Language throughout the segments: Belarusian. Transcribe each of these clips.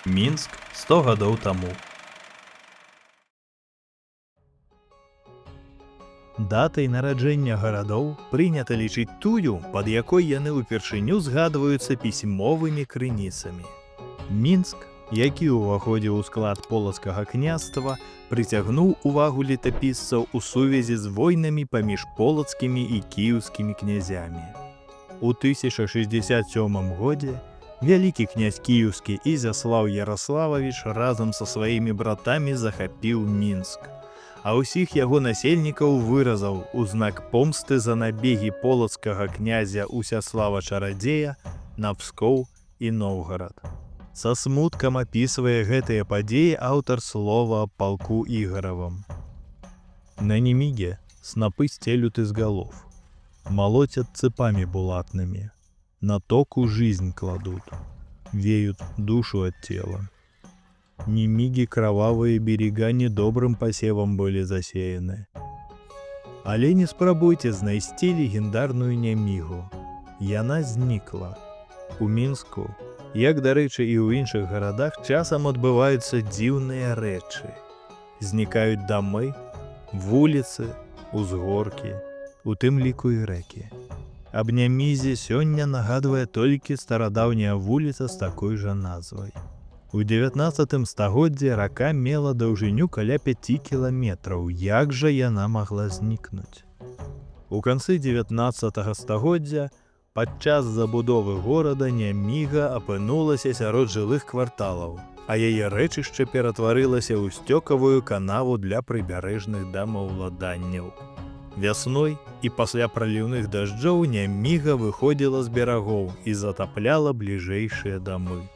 Мінск 100 гадоў таму. Датай нараджэння гарадоў прынята лічыць тую, пад якой яны ўпершыню згадваюцца пісьмовымі крыніцамі. Мінск, які ўваходзіў у склад полацкага княства, прыцягнуў увагу летапісцаў у сувязі з войнамі паміж полацкімі і кіеўскімі князямі. У 1067 годзе вялікі князь кіеўскі Ізяслаў Яраслававіч разам са сваімі братамі захапіў Мінск, а ўсіх яго насельнікаў выразаў у знак помсты за набегі полацкага князя Усяслава Чарадзея на Пскоў і Новгарад. Са смуткам апісвае гэтыя падзеі аўтар слова аб палку Ігаравым. На Неміге снапы сцелют из голов, молотят цепами булатными, на току жизнь кладут, веют душу от тела. Немиги кровавые берега недобрым посевом были засеяны. Але не спрабуйте знайсці легендарную Немігу. Яна знікла. У Мінску, як, дарэчы, і ў іншых гарадах, часам адбываюцца дзіўныя рэчы. Знікаюць дамы, вуліцы, узгоркі, у тым ліку і рэкі. Аб Немізе сёння нагадвае толькі старадаўняя вуліца з такой жа назвай. У 19 стагоддзі рака мела даўжыню каля 5 кіламетраў. Як жа яна магла знікнуць? У канцы 19 стагоддзя падчас забудовы горада Неміга апынулася сярод жылых кварталаў, а яе рэчышча ператварылася ў сцёкавую канаву для прыбярэжных дамаўладанняў. Вясной і пасля праліўных дажджоў Неміга выходзіла з берагоў і затапляла бліжэйшыя дамы.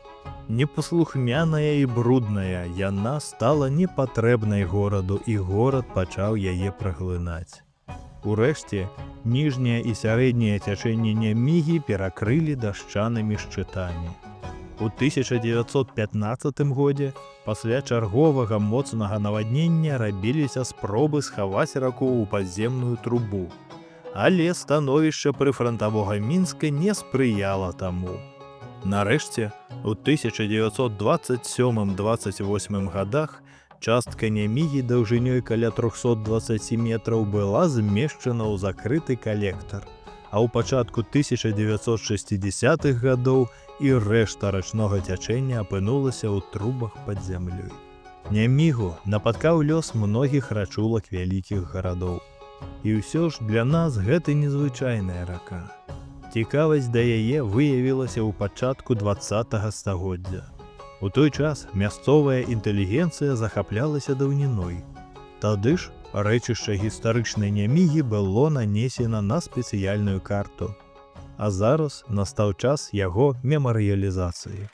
Непаслухмяная і брудная, яна стала непатрэбнай гораду, і горад пачаў яе праглынаць. Урэшце, ніжняе і сярэдняе цячэнне Немігі перакрылі дашчанымі шчытамі. У 1915 годзе, пасля чарговага моцнага наваднення, рабіліся спробы схаваць раку ў падземную трубу. Але становішча прыфрантавога Мінска не спрыяла таму. Нарэшце, у 1927-28 годах частка Немігі даўжынёй каля 320 метраў была змешчана ў закрыты калектар, а ў пачатку 1960-х гадоў і рэшта рачнога цячэння апынулася ў трубах пад зямлёй. Немігу напаткаў лёс многіх рачулак вялікіх гарадоў. І ўсё ж для нас гэта незвычайная рака. Цікавасць да яе выявілася ў пачатку 20-го стагоддзя. У той час мясцовая інтэлігенцыя захаплялася даўніной. Тады ж рэчышча гістарычнай Немігі было нанесена на спецыяльную карту. А зараз настаў час яго мемарыялізацыі.